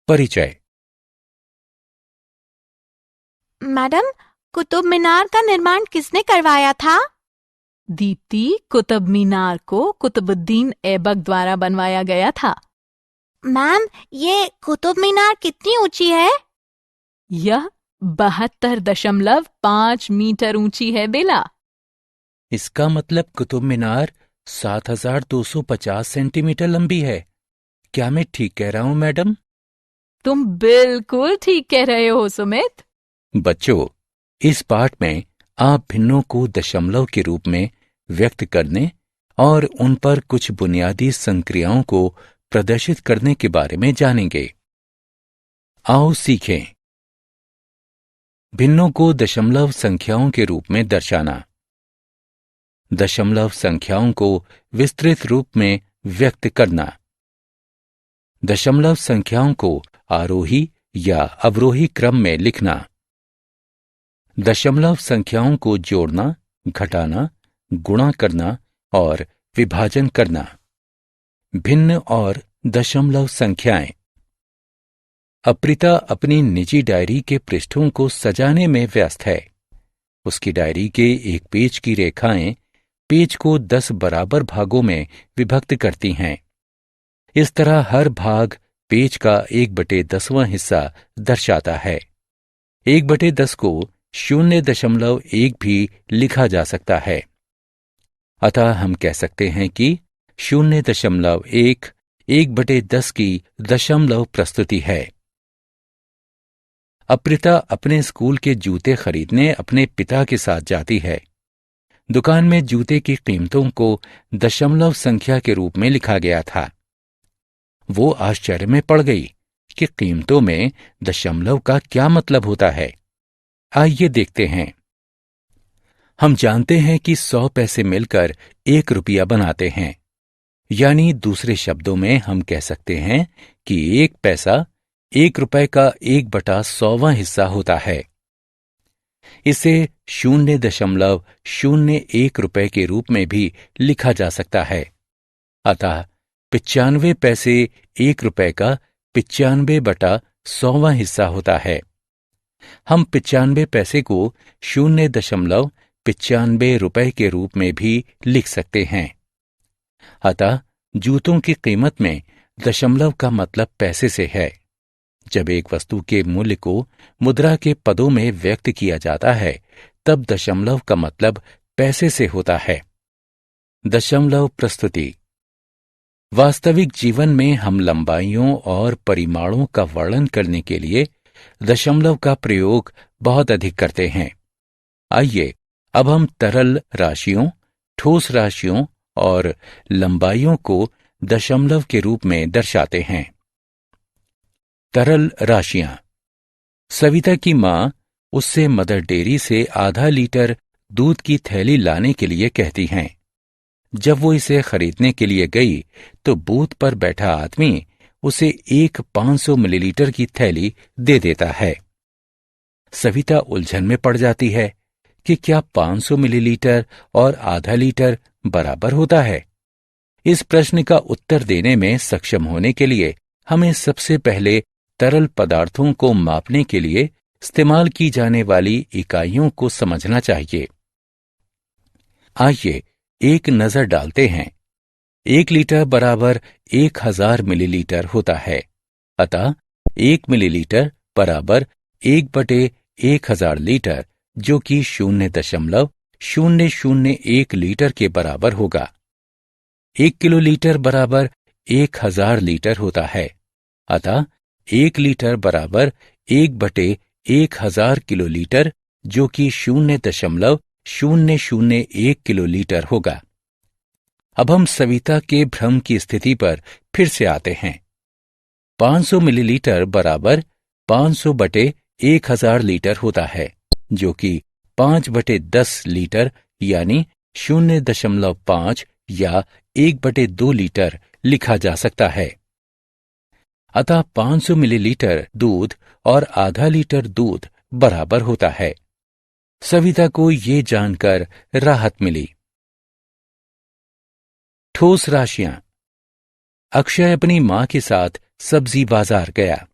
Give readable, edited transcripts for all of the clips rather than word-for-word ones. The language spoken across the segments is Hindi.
परिचय। मैडम, कुतुब मीनार का निर्माण किसने करवाया था? दीप्ति, कुतुब मीनार को कुतुबुद्दीन ऐबक द्वारा बनवाया गया था। मैम, ये कुतुब मीनार कितनी ऊंची है? यह 72.5 मीटर ऊंची है बेला। इसका मतलब कुतुब मीनार 7250 सेंटीमीटर लंबी है। क्या मैं ठीक कह रहा हूं मैडम? तुम बिल्कुल ठीक कह रहे हो सुमित। बच्चों, इस पाठ में आप भिन्नों को दशमलव के रूप में व्यक्त करने और उन पर कुछ बुनियादी संक्रियाओं को प्रदर्शित करने के बारे में जानेंगे। आओ सीखें। भिन्नों को दशमलव संख्याओं के रूप में दर्शाना। दशमलव संख्याओं को विस्तृत रूप में व्यक्त करना। दशमलव संख्याओं को आरोही या अवरोही क्रम में लिखना। दशमलव संख्याओं को जोड़ना, घटाना, गुणा करना और विभाजन करना। भिन्न और दशमलव संख्याएं। अप्रिता अपनी निजी डायरी के पृष्ठों को सजाने में व्यस्त है। उसकी डायरी के एक पेज की रेखाएं पेज को 10 बराबर भागों में विभक्त करती हैं। इस तरह हर भाग पेज का 1/10वां हिस्सा दर्शाता है। 1/10 को 0.1 भी लिखा जा सकता है। अतः हम कह सकते हैं कि 0.1 1/10 की दशमलव प्रस्तुति है। अप्रिता अपने स्कूल के जूते खरीदने अपने पिता के साथ जाती है। दुकान में जूते की कीमतों को दशमलव संख्या के रूप में लिखा गया था। वो आश्चर्य में पड़ गई कि कीमतों में दशमलव का क्या मतलब होता है। आइए देखते हैं। हम जानते हैं कि 100 पैसे मिलकर 1 रुपया बनाते हैं। यानी दूसरे शब्दों में हम कह सकते हैं कि 1 पैसा 1 रुपए का 1/100वां हिस्सा होता है। इसे 0.01 रुपए के रूप में भी लिखा जा सकता है। अतः 95 पैसे 1 रुपए का 95/100वां हिस्सा होता है। हम 95 पैसे को 0.95 रुपए के रूप में भी लिख सकते हैं। अतः जूतों की कीमत में दशमलव का मतलब पैसे से है। जब एक वस्तु के मूल्य को मुद्रा के पदों में व्यक्त किया जाता है, तब दशमलव का मतलब पैसे से होता है। दशमलव प्रस्तुति। वास्तविक जीवन में हम लंबाइयों और परिमाणों का वर्णन करने के लिए दशमलव का प्रयोग बहुत अधिक करते हैं। आइए अब हम तरल राशियों, ठोस राशियों और लंबाइयों को दशमलव के रूप में दर्शाते हैं। तरल राशियां। सविता की मां उससे मदर डेयरी से आधा लीटर दूध की थैली लाने के लिए कहती हैं। जब वो इसे खरीदने के लिए गई तो बूथ पर बैठा आदमी उसे एक 500 मिलीलीटर की थैली दे देता है। सविता उलझन में पड़ जाती है कि क्या 500 मिलीलीटर और आधा लीटर बराबर होता है। इस प्रश्न का उत्तर देने में सक्षम होने के लिए हमें सबसे पहले तरल पदार्थों को मापने के लिए इस्तेमाल की जाने वाली इकाइयों को समझना चाहिए। आइए एक नजर डालते हैं। 1 लीटर बराबर 1000 मिलीलीटर होता है। अतः 1 मिलीलीटर बराबर 1/1000 लीटर, जो कि 0.001 लीटर के बराबर होगा। 1 किलोलीटर बराबर 1000 लीटर होता है। अतः 1 लीटर बराबर 1/1000 किलोलीटर, जो कि 0.001 किलोलीटर होगा। अब हम सविता के भ्रम की स्थिति पर फिर से आते हैं। 500 मिलीलीटर बराबर 500/1000 लीटर होता है, जो कि 5/10 लीटर यानी 0.5 या 1/2 लीटर लिखा जा सकता है। अतः 500 मिलीलीटर दूध और आधा लीटर दूध बराबर होता है। सविता को ये जानकर राहत मिली। ठोस राशियां। अक्षय अपनी मां के साथ सब्जी बाजार गया।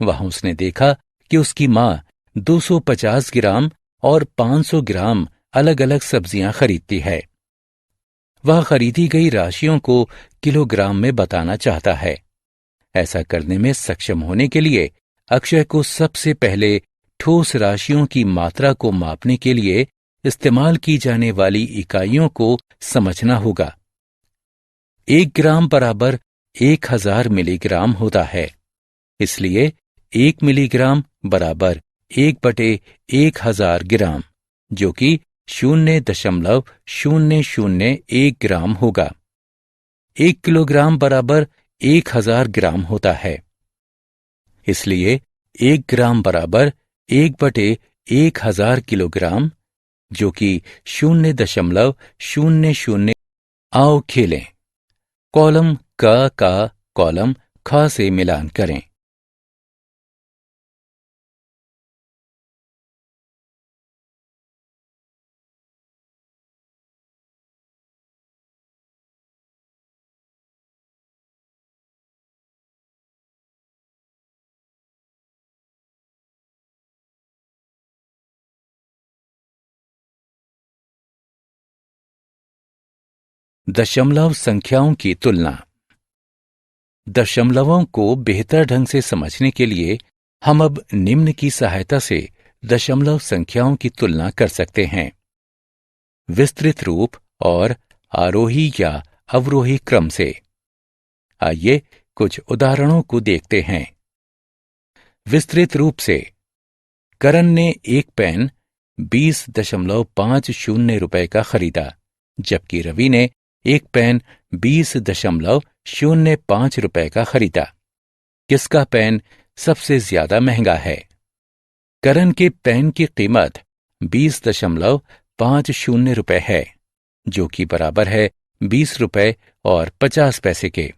वहां उसने देखा कि उसकी माँ 250 ग्राम और 500 ग्राम अलग अलग सब्जियां खरीदती है। वह खरीदी गई राशियों को किलोग्राम में बताना चाहता है। ऐसा करने में सक्षम होने के लिए अक्षय को सबसे पहले ठोस राशियों की मात्रा को मापने के लिए इस्तेमाल की जाने वाली इकाइयों को समझना होगा। 1 ग्राम बराबर 1000 मिलीग्राम होता है, इसलिए 1 मिलीग्राम बराबर 1/1000 ग्राम, जो कि 0.001 ग्राम होगा। 1 किलोग्राम बराबर 1000 ग्राम होता है, इसलिए 1 ग्राम बराबर 1/1000 किलोग्राम, जो कि 0.00। आओ खेलें। कॉलम क का कॉलम ख से मिलान करें। दशमलव संख्याओं की तुलना। दशमलवों को बेहतर ढंग से समझने के लिए हम अब निम्न की सहायता से दशमलव संख्याओं की तुलना कर सकते हैं। विस्तृत रूप और आरोही या अवरोही क्रम से। आइए कुछ उदाहरणों को देखते हैं। विस्तृत रूप से, करण ने एक पेन 20.50 रुपए का खरीदा, जबकि रवि ने एक पेन 20.05 रुपए का खरीदा। किसका पेन सबसे ज्यादा महंगा है? करण के पेन की कीमत 20.50 रुपए है, जो कि बराबर है 20 रुपए और 50 पैसे के।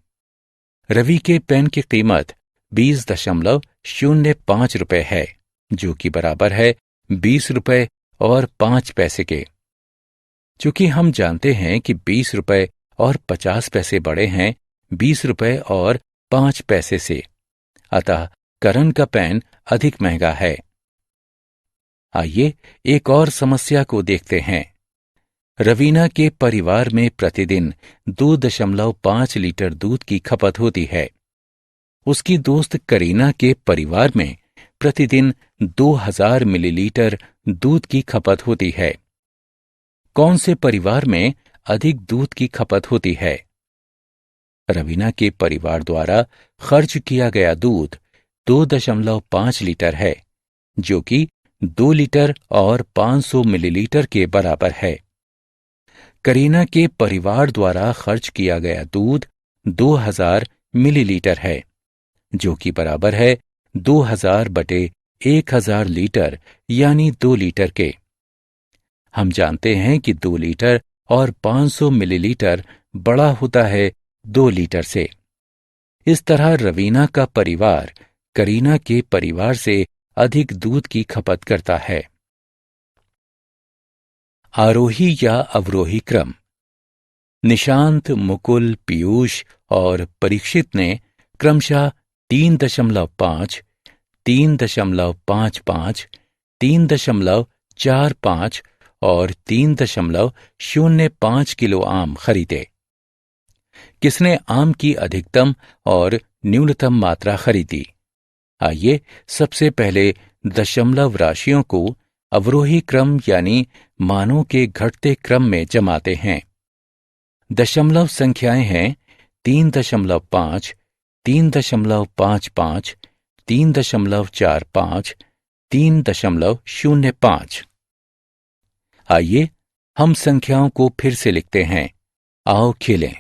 रवि के पेन की कीमत 20.05 रुपए है, जो कि बराबर है 20 रुपए और 5 पैसे के। चूंकि हम जानते हैं कि 20 रुपए और 50 पैसे बड़े हैं 20 रुपए और 5 पैसे से, अतः करण का पेन अधिक महंगा है। आइए एक और समस्या को देखते हैं। रवीना के परिवार में प्रतिदिन 2.5 लीटर दूध की खपत होती है। उसकी दोस्त करीना के परिवार में प्रतिदिन 2000 मिलीलीटर दूध की खपत होती है। कौन से परिवार में अधिक दूध की खपत होती है? रवीना के परिवार द्वारा खर्च किया गया दूध 2.5 लीटर है, जो कि 2 लीटर और 500 मिलीलीटर के बराबर है। करीना के परिवार द्वारा खर्च किया गया दूध 2000 मिलीलीटर है, जो कि बराबर है 2000/1000 लीटर, यानी 2 लीटर के। हम जानते हैं कि 2 लीटर और 500 मिलीलीटर बड़ा होता है 2 लीटर से। इस तरह रवीना का परिवार करीना के परिवार से अधिक दूध की खपत करता है। आरोही या अवरोही क्रम। निशांत, मुकुल, पीयूष और परीक्षित ने क्रमशः 3.5, 3.55, 3.45 और 3.05 किलो आम खरीदे। किसने आम की अधिकतम और न्यूनतम मात्रा खरीदी? आइए सबसे पहले दशमलव राशियों को अवरोही क्रम यानी मानों के घटते क्रम में जमाते हैं। दशमलव संख्याएं हैं 3.5, 3.55, 3.45, 3.05। आइए हम संख्याओं को फिर से लिखते हैं। आओ खेलें।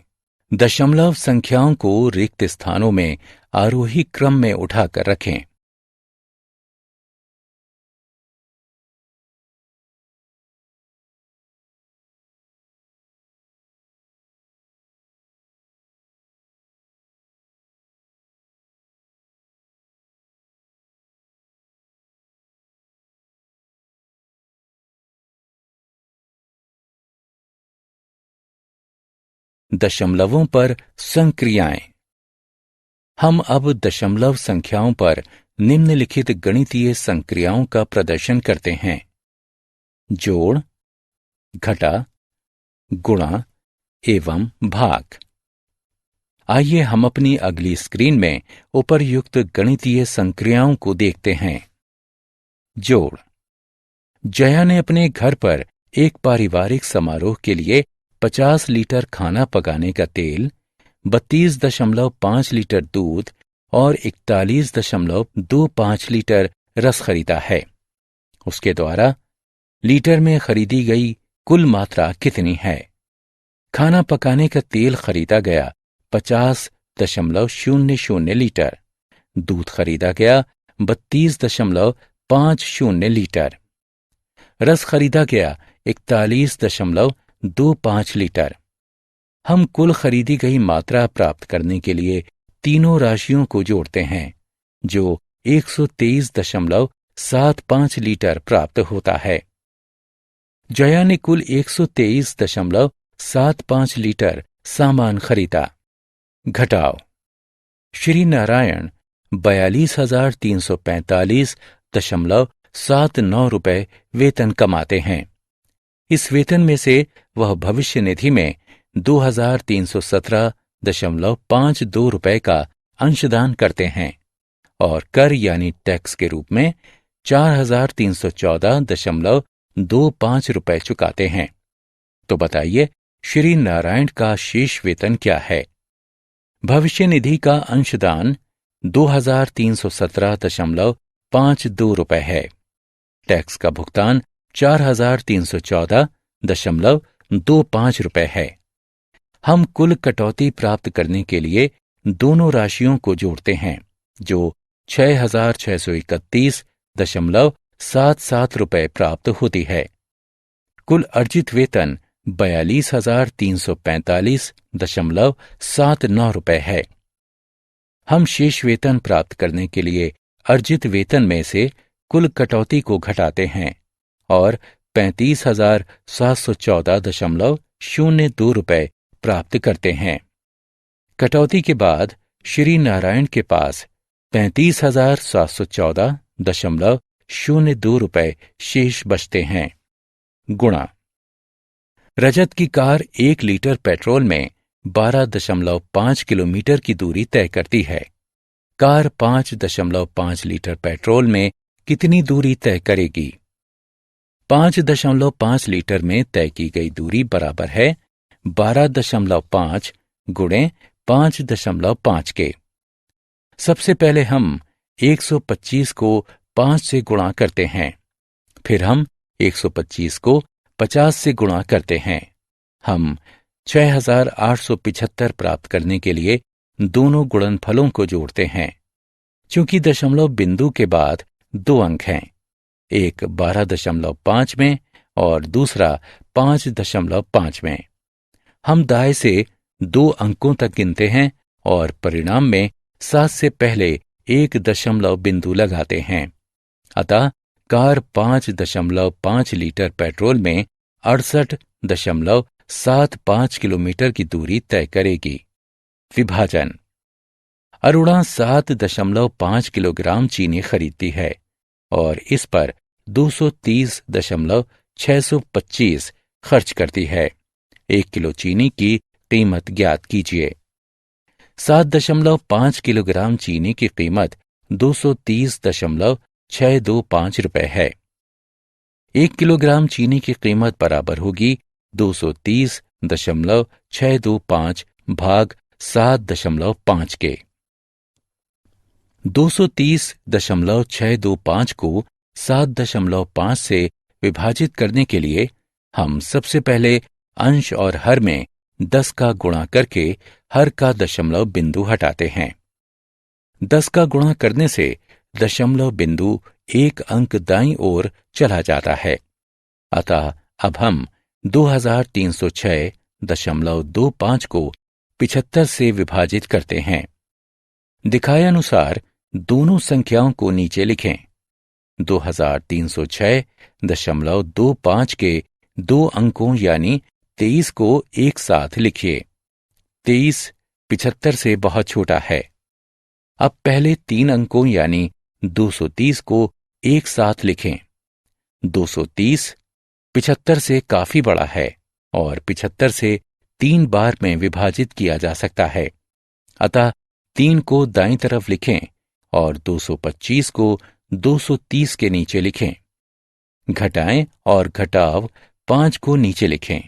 दशमलव संख्याओं को रिक्त स्थानों में आरोही क्रम में उठाकर रखें। दशमलवों पर संक्रियाएं। हम अब दशमलव संख्याओं पर निम्नलिखित गणितीय संक्रियाओं का प्रदर्शन करते हैं: जोड़, घटा, गुणा एवं भाग। आइए हम अपनी अगली स्क्रीन में उपर्युक्त गणितीय संक्रियाओं को देखते हैं। जोड़। जया ने अपने घर पर एक पारिवारिक समारोह के लिए 50 लीटर खाना पकाने का तेल, 32.5 लीटर दूध और 41.25 लीटर रस खरीदा है। उसके द्वारा लीटर में खरीदी गई कुल मात्रा कितनी है? खाना पकाने का तेल खरीदा गया 50.00 लीटर, दूध खरीदा गया 32.50 लीटर, रस खरीदा गया 41.25 लीटर। हम कुल खरीदी गई मात्रा प्राप्त करने के लिए तीनों राशियों को जोड़ते हैं, जो 123.75 लीटर प्राप्त होता है। जया ने कुल 123.75 लीटर सामान खरीदा। घटाओ। श्री नारायण 42,345.79 रुपए वेतन कमाते हैं। इस वेतन में से वह भविष्य निधि में 2,317.52 रुपए का अंशदान करते हैं और कर यानी टैक्स के रूप में 4,314.25 रुपए चुकाते हैं। तो बताइए, श्री नारायण का शेष वेतन क्या है? भविष्य निधि का अंशदान 2,317.52 रुपए है। टैक्स का भुगतान 4,314.25 रुपए है। हम कुल कटौती प्राप्त करने के लिए दोनों राशियों को जोड़ते हैं, जो 6,631.77 रुपए प्राप्त होती है। कुल अर्जित वेतन 42,345.79 रुपए है। हम शेष वेतन प्राप्त करने के लिए अर्जित वेतन में से कुल कटौती को घटाते हैं और 35,714.02 रुपए प्राप्त करते हैं। कटौती के बाद श्री नारायण के पास 35,714.02 रुपए शेष बचते हैं। गुणा। रजत की कार 1 लीटर पेट्रोल में 12.5 किलोमीटर की दूरी तय करती है। कार 5.5 लीटर पेट्रोल में कितनी दूरी तय करेगी? 5.5 लीटर में तय की गई दूरी बराबर है 12.5 गुणे 5.5 के। सबसे पहले हम 125 को 5 से गुणा करते हैं, फिर हम 125 को 50 से गुणा करते हैं। हम 6,875 प्राप्त करने के लिए दोनों गुणनफलों को जोड़ते हैं। चूंकि दशमलव बिंदु के बाद 2 अंक हैं, एक 12.5 में और दूसरा 5.5 में, हम दाएं से 2 अंकों तक गिनते हैं और परिणाम में 7 से पहले एक दशमलव बिंदु लगाते हैं। अतः कार 5.5 लीटर पेट्रोल में 68.75 किलोमीटर की दूरी तय करेगी। विभाजन। अरुणा 7.5 किलोग्राम चीनी खरीदती है और इस पर 230.625 खर्च करती है। 1 किलो चीनी की कीमत ज्ञात कीजिए। 7.5 किलोग्राम चीनी की कीमत 230.625 रुपए है। 1 किलोग्राम चीनी की कीमत बराबर होगी 230.625 भाग 7.5 के। 230.625 को 7.5 से विभाजित करने के लिए हम सबसे पहले अंश और हर में 10 का गुणा करके हर का दशमलव बिंदु हटाते हैं। 10 का गुणा करने से दशमलव बिंदु 1 अंक दाईं ओर चला जाता है। अतः अब हम 2306.25 को 75 से विभाजित करते हैं। दिखाए अनुसार दोनों संख्याओं को नीचे लिखें। 2306.25 के 2 अंकों यानी 23 को एक साथ लिखिए। 23 75 से बहुत छोटा है। अब पहले 3 अंकों यानी 230 को एक साथ लिखें। 230 75 से काफी बड़ा है और 75 से 3 बार में विभाजित किया जा सकता है। अतः 3 को दाईं तरफ लिखें और 225 को 230 के नीचे लिखें। घटाएं और घटाव 5 को नीचे लिखें।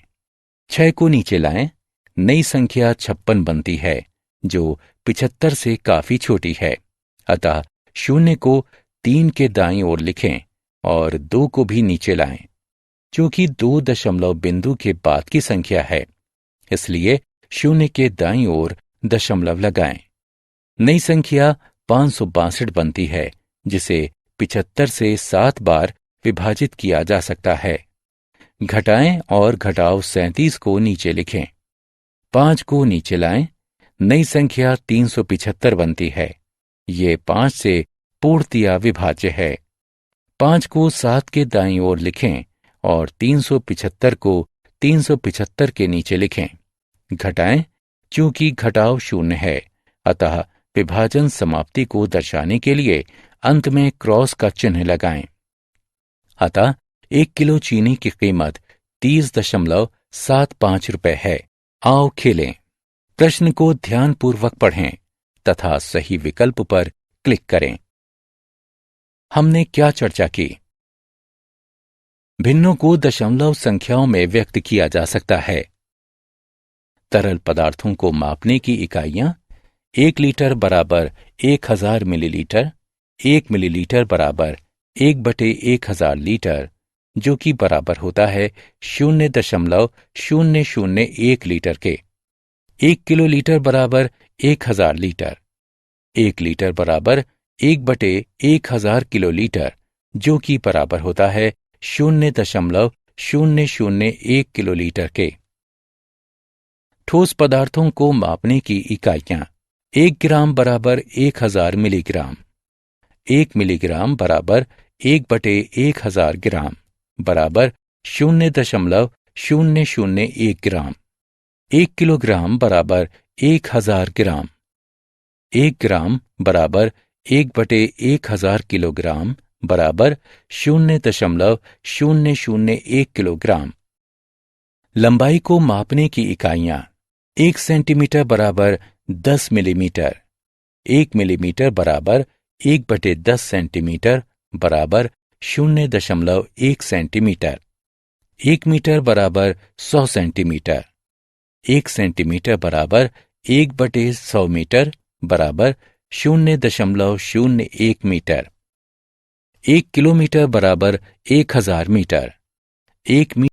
6 को नीचे लाएं। नई संख्या 56 बनती है जो 75 से काफी छोटी है। अतः 0 को 3 के दाईं ओर लिखें और 2 को भी नीचे लाएं। चूंकि 2 दशमलव बिंदु के बाद की संख्या है, इसलिए 0 के दाईं ओर दशमलव लगाएं। नई संख्या 562 बनती है जिसे 75 से 7 बार विभाजित किया जा सकता है। घटाएं और घटाव 37 को नीचे लिखें। 5 को नीचे लाएं। नई संख्या 375 बनती है। ये 5 से पूर्णतया विभाज्य है। 5 को 7 के दाईं ओर लिखें और 375 को 375 के नीचे लिखें। घटाएं। चूंकि घटाव 0 है, अतः विभाजन समाप्ति को दर्शाने के लिए अंत में क्रॉस का चिन्ह लगाएं। अतः 1 किलो चीनी की कीमत 30.75 रुपए है। आओ खेलें। प्रश्न को ध्यानपूर्वक पढ़ें तथा सही विकल्प पर क्लिक करें। हमने क्या चर्चा की? भिन्नों को दशमलव संख्याओं में व्यक्त किया जा सकता है। तरल पदार्थों को मापने की इकाइयां 1 लीटर बराबर 1000 मिलीलीटर, 1 मिलीलीटर बराबर 1/1000 लीटर, जो कि बराबर होता है 0.001 लीटर के। 1 किलोलीटर बराबर 1000 लीटर, 1 लीटर बराबर 1/1000 किलोलीटर, जो कि बराबर होता है 0.001 किलोलीटर के। ठोस पदार्थों को मापने की इकाइयां 1 ग्राम बराबर 1000 मिलीग्राम, 1 मिलीग्राम बराबर 1/1000 ग्राम बराबर 0.001 ग्राम, 1 किलोग्राम बराबर 1000 ग्राम, 1 ग्राम बराबर 1/1000 किलोग्राम बराबर 0.001 किलोग्राम। लंबाई को मापने की इकाइयां 1 सेंटीमीटर बराबर 10 मिलीमीटर, 1 मिलीमीटर बराबर 1/10 सेंटीमीटर बराबर 0.1 सेंटीमीटर, 1 मीटर बराबर 100 सेंटीमीटर, 1 सेंटीमीटर बराबर 1/100 मीटर बराबर 0.01 मीटर, 1 किलोमीटर बराबर 1000 मीटर, 1 मीटर